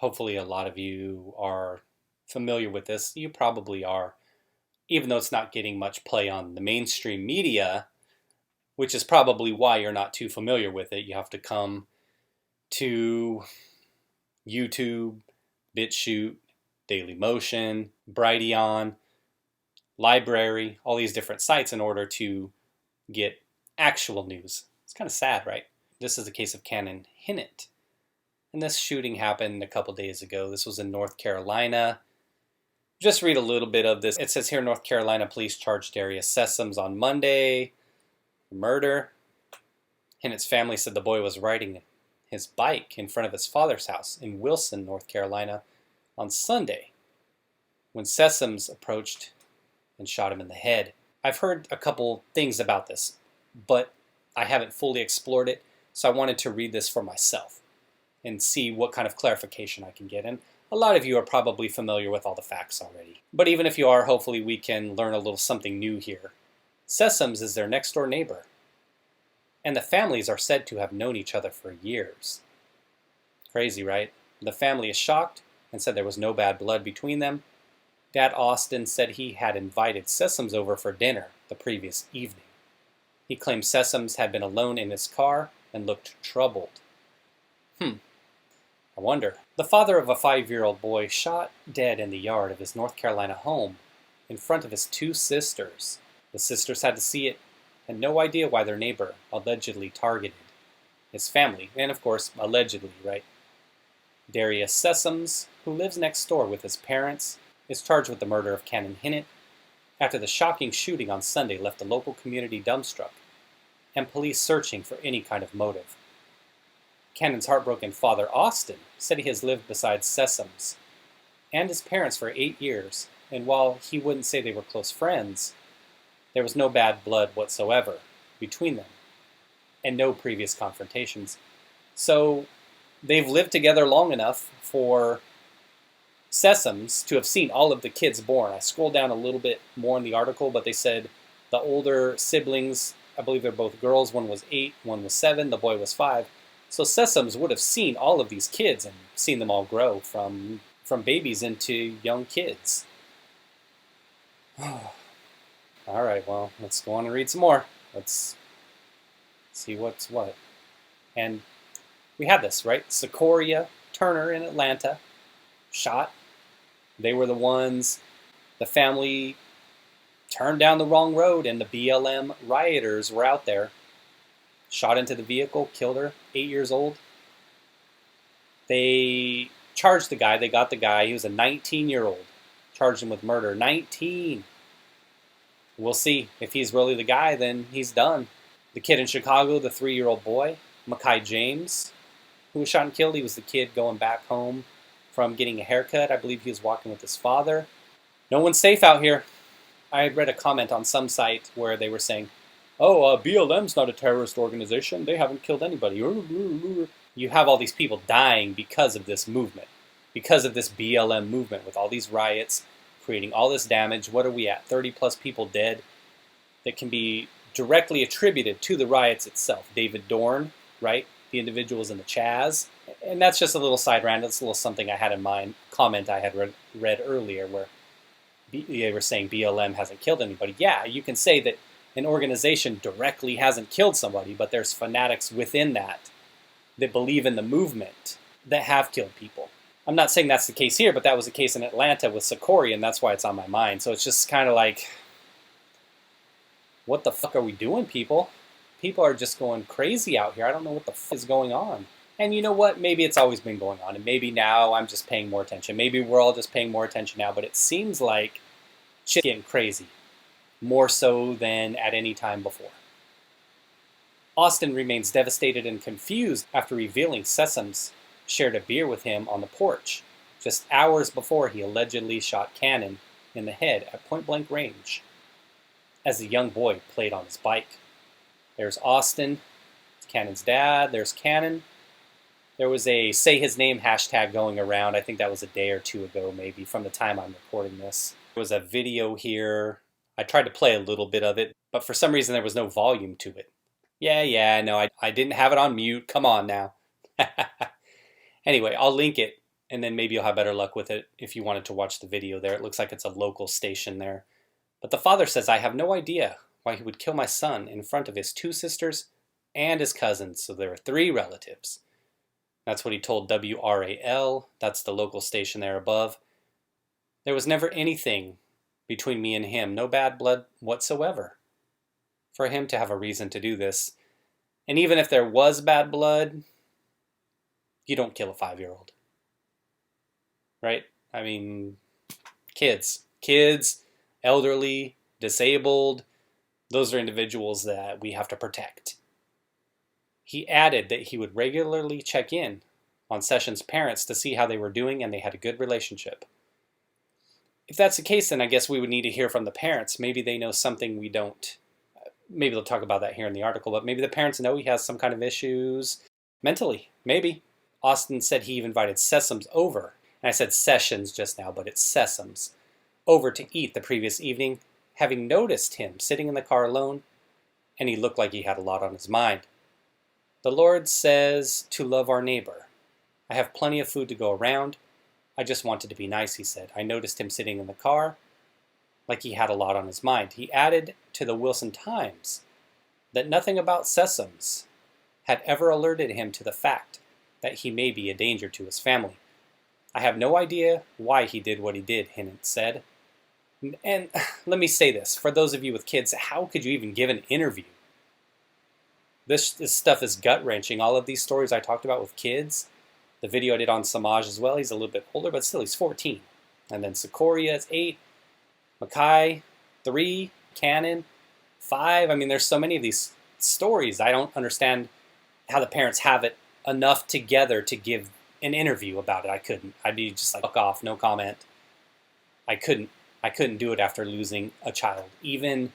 Hopefully a lot of you are familiar with this. You probably are, even though it's not getting much play on the mainstream media, which is probably why you're not too familiar with it. You have to come to YouTube, BitChute, Dailymotion, Brighteon, Library, all these different sites in order to get actual news. It's kind of sad, right? This is the case of Cannon Hinnant. And this shooting happened a couple days ago. This was in North Carolina. Just read a little bit of this. It says here, North Carolina police charged Darius Sessoms on Monday for murder. Hinnant's family said the boy was riding his bike in front of his father's house in Wilson, North Carolina on Sunday when Sessoms approached and shot him in the head. I've heard a couple things about this, but I haven't fully explored it, so I wanted to read this for myself and see what kind of clarification I can get. And a lot of you are probably familiar with all the facts already. But even if you are, hopefully we can learn a little something new here. Sessoms is their next door neighbor, and the families are said to have known each other for years. Crazy, right? The family is shocked and said there was no bad blood between them. Dad Austin said he had invited Sessoms over for dinner the previous evening. He claimed Sessoms had been alone in his car and looked troubled. I wonder. The father of a 5-year-old boy shot dead in the yard of his North Carolina home in front of his 2 sisters. The sisters had to see it, had no idea why their neighbor allegedly targeted his family, and of course, allegedly, right? Darius Sessoms, who lives next door with his parents, is charged with the murder of Cannon Hinnant after the shocking shooting on Sunday left the local community dumbstruck and police searching for any kind of motive. Cannon's heartbroken father, Austin, said he has lived beside Sessoms and his parents for 8 years, and while he wouldn't say they were close friends, there was no bad blood whatsoever between them, and no previous confrontations. So they've lived together long enough for Sessoms to have seen all of the kids born. I scrolled down a little bit more in the article, but they said the older siblings, I believe they're both girls, one was 8, one was 7, the boy was 5. So Sessoms would have seen all of these kids and seen them all grow from babies into young kids. All right, well, let's go on and read some more. Let's see what's what. And we have this, right? Secoriea Turner in Atlanta, shot. They were the ones, the family turned down the wrong road and the BLM rioters were out there. Shot into the vehicle, killed her, 8 years old. They charged the guy, they got the guy, he was a 19-year-old. Charged him with murder, 19. We'll see. If he's really the guy, then he's done. The kid in Chicago, the 3-year-old boy, Mehki James, who was shot and killed, he was the kid going back home from getting a haircut. I believe he was walking with his father. No one's safe out here. I had read a comment on some site where they were saying, BLM's not a terrorist organization. They haven't killed anybody. You have all these people dying because of this movement, because of this BLM movement with all these riots, creating all this damage. What are we at? 30 plus people dead that can be directly attributed to the riots itself. David Dorn, right? The individuals in the Chaz. And that's just a little side rant. That's a little something I had in mind, comment I had read earlier where they were saying BLM hasn't killed anybody. Yeah, you can say that an organization directly hasn't killed somebody, but there's fanatics within that believe in the movement that have killed people. I'm not saying that's the case here, but that was the case in Atlanta with Secoriea, and that's why it's on my mind. So it's just kind of like, what the fuck are we doing, people? People are just going crazy out here. I don't know what the fuck is going on. And you know what? Maybe it's always been going on, and maybe now I'm just paying more attention. Maybe we're all just paying more attention now, but it seems like shit's getting crazy. More so than at any time before. Austin remains devastated and confused after revealing Sessoms shared a beer with him on the porch just hours before he allegedly shot Cannon in the head at point-blank range as the young boy played on his bike. There's Austin, Cannon's dad, there's Cannon. There was a say his name hashtag going around. I think that was a day or two ago maybe from the time I'm recording this. There was a video here. I tried to play a little bit of it, but for some reason there was no volume to it. No, I didn't have it on mute. Come on now. Anyway, I'll link it and then maybe you'll have better luck with it if you wanted to watch the video there. It looks like it's a local station there. But the father says, I have no idea why he would kill my son in front of his 2 sisters and his cousins. So there were 3 relatives. That's what he told WRAL. That's the local station there above. There was never anything between me and him, no bad blood whatsoever, for him to have a reason to do this. And even if there was bad blood, you don't kill a 5-year-old. Right? I mean, kids, elderly, disabled, those are individuals that we have to protect. He added that he would regularly check in on Sessions' parents to see how they were doing, and they had a good relationship. If that's the case, then I guess we would need to hear from the parents. Maybe they know something we don't. Maybe they'll talk about that here in the article, but maybe the parents know he has some kind of issues mentally. Maybe. Austin said he invited Sessoms over. And I said Sessions just now, but it's Sessoms. Over to eat the previous evening, having noticed him sitting in the car alone, and he looked like he had a lot on his mind. The Lord says to love our neighbor. I have plenty of food to go around. I just wanted to be nice, he said. I noticed him sitting in the car like he had a lot on his mind. He added to the Wilson Times that nothing about Sessoms had ever alerted him to the fact that he may be a danger to his family. I have no idea why he did what he did, Hinnant said. And let me say this, for those of you with kids, how could you even give an interview? This stuff is gut-wrenching. All of these stories I talked about with kids, the video I did on Semaj as well, he's a little bit older, but still he's 14. And then Secoriea is 8, Mehki, 3, Cannon, 5. I mean, there's so many of these stories. I don't understand how the parents have it enough together to give an interview about it. I couldn't. I'd be just like, fuck off, no comment. I couldn't do it after losing a child. Even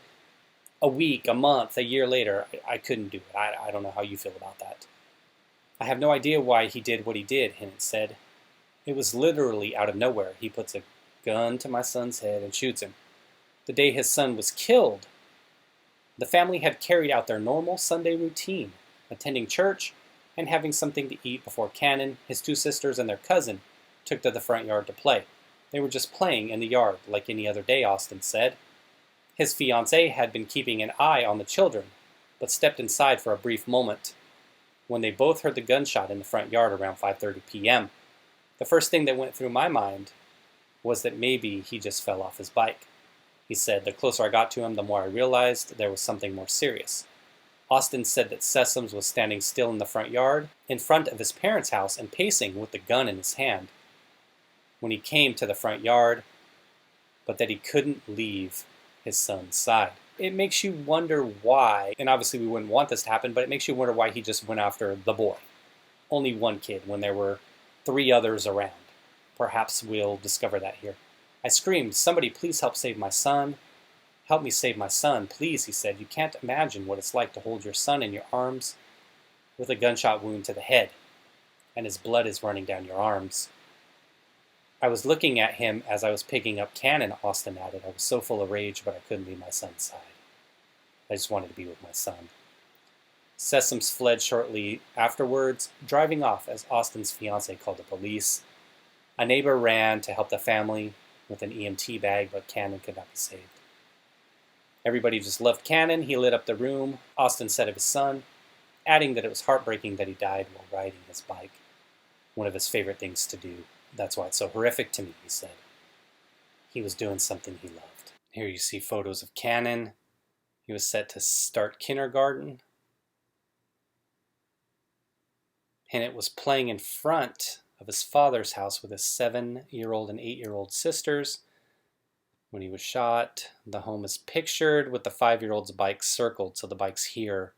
a week, a month, a year later, I couldn't do it. I don't know how you feel about that. I have no idea why he did what he did, Hinnant said. It was literally out of nowhere. He puts a gun to my son's head and shoots him. The day his son was killed, the family had carried out their normal Sunday routine, attending church and having something to eat before Cannon, his 2 sisters, and their cousin took to the front yard to play. They were just playing in the yard like any other day, Austin said. His fiancée had been keeping an eye on the children, but stepped inside for a brief moment when they both heard the gunshot in the front yard around 5:30 p.m. The first thing that went through my mind was that maybe he just fell off his bike. He said, the closer I got to him, the more I realized there was something more serious. Austin said that Sessoms was standing still in the front yard, in front of his parents' house, and pacing with the gun in his hand when he came to the front yard, but that he couldn't leave his son's side. It makes you wonder why, and obviously we wouldn't want this to happen, but it makes you wonder why he just went after the boy. Only one kid when there were 3 others around. Perhaps we'll discover that here. I screamed, somebody please help save my son. Help me save my son, please, he said. You can't imagine what it's like to hold your son in your arms with a gunshot wound to the head, and his blood is running down your arms. I was looking at him as I was picking up Cannon, Austin added. I was so full of rage, but I couldn't leave my son's side. I just wanted to be with my son. Sessoms fled shortly afterwards, driving off as Austin's fiancée called the police. A neighbor ran to help the family with an EMT bag, but Cannon could not be saved. Everybody just loved Cannon. He lit up the room, Austin said of his son, adding that it was heartbreaking that he died while riding his bike, one of his favorite things to do. That's why it's so horrific to me, he said. He was doing something he loved. Here you see photos of Cannon. He was set to start kindergarten. Hinnant was playing in front of his father's house with his 7-year-old and 8-year-old sisters. When he was shot, the home is pictured with the 5-year-old's bike circled, so the bike's here.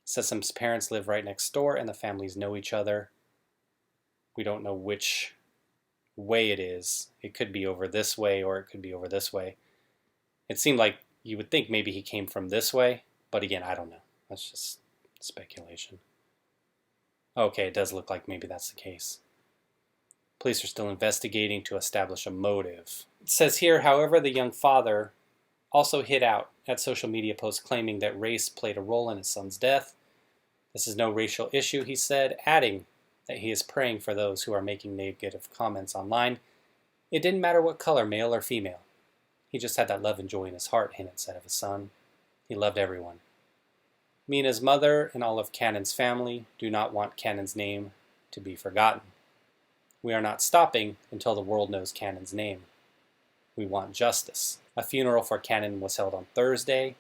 Sessoms' parents live right next door, and the families know each other. We don't know which way it is. It could be over this way, or it could be over this way. It seemed like you would think maybe he came from this way, but again, I don't know. That's just speculation. Okay, it does look like maybe that's the case. Police are still investigating to establish a motive. It says here, however, the young father also hit out at social media posts claiming that race played a role in his son's death. This is no racial issue, he said, adding that he is praying for those who are making negative comments online. It didn't matter what color, male or female. He just had that love and joy in his heart, Hinnant said of his son. He loved everyone. Me and his mother and all of Cannon's family do not want Cannon's name to be forgotten. We are not stopping until the world knows Cannon's name. We want justice. A funeral for Cannon was held on Thursday,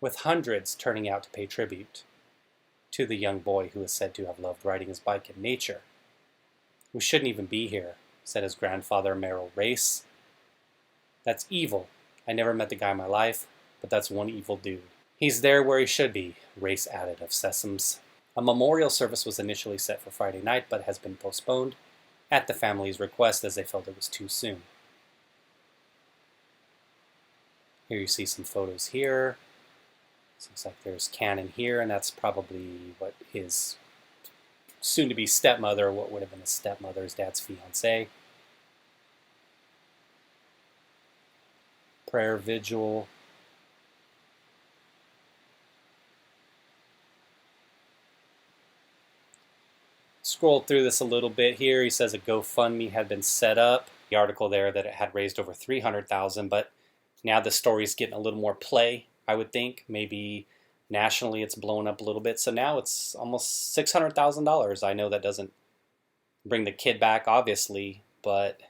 with hundreds turning out to pay tribute to the young boy who is said to have loved riding his bike in nature. We shouldn't even be here, said his grandfather, Merrill Race. That's evil. I never met the guy in my life, but that's one evil dude. He's there where he should be, Race added of Sessoms. A memorial service was initially set for Friday night, but has been postponed at the family's request as they felt it was too soon. Here you see some photos here. Looks like there's Cannon here, and that's probably what his soon-to-be stepmother, what would have been his stepmother, his dad's fiancée. Prayer vigil. Scrolled through this a little bit here. He says a GoFundMe had been set up. The article there that it had raised over $300,000, but now the story's getting a little more play, I would think. Maybe nationally it's blown up a little bit. So now it's almost $600,000. I know that doesn't bring the kid back, obviously, but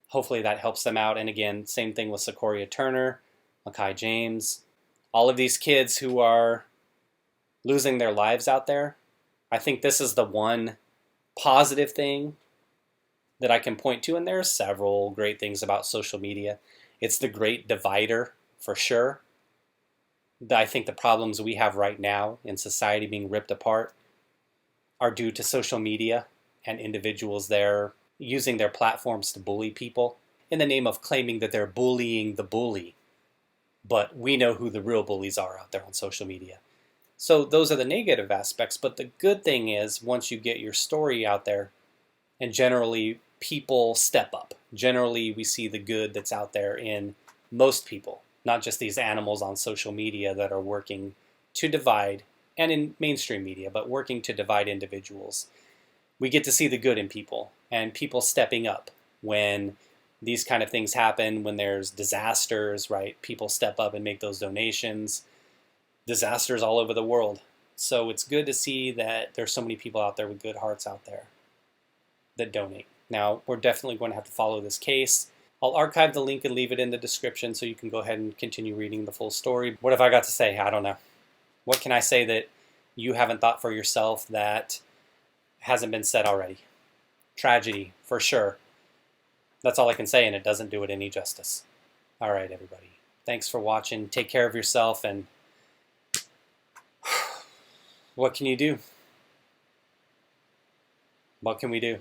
hopefully that helps them out. And again, same thing with Secoriea Turner, Mehki James. All of these kids who are losing their lives out there, I think this is the one positive thing that I can point to, and there are several great things about social media. It's the great divider, for sure. I think the problems we have right now in society being ripped apart are due to social media and individuals there using their platforms to bully people in the name of claiming that they're bullying the bully. But we know who the real bullies are out there on social media. So those are the negative aspects, but the good thing is once you get your story out there, and generally people step up. Generally we see the good that's out there in most people, not just these animals on social media that are working to divide, and in mainstream media, but working to divide individuals. We get to see the good in people, and people stepping up when these kind of things happen, when there's disasters, right? People step up and make those donations. Disasters all over the world. So it's good to see that there's so many people out there with good hearts out there that donate. Now, we're definitely going to have to follow this case. I'll archive the link and leave it in the description so you can go ahead and continue reading the full story. What have I got to say? I don't know. What can I say that you haven't thought for yourself that hasn't been said already? Tragedy, for sure. That's all I can say, and it doesn't do it any justice. All right, everybody. Thanks for watching. Take care of yourself, and what can you do? What can we do?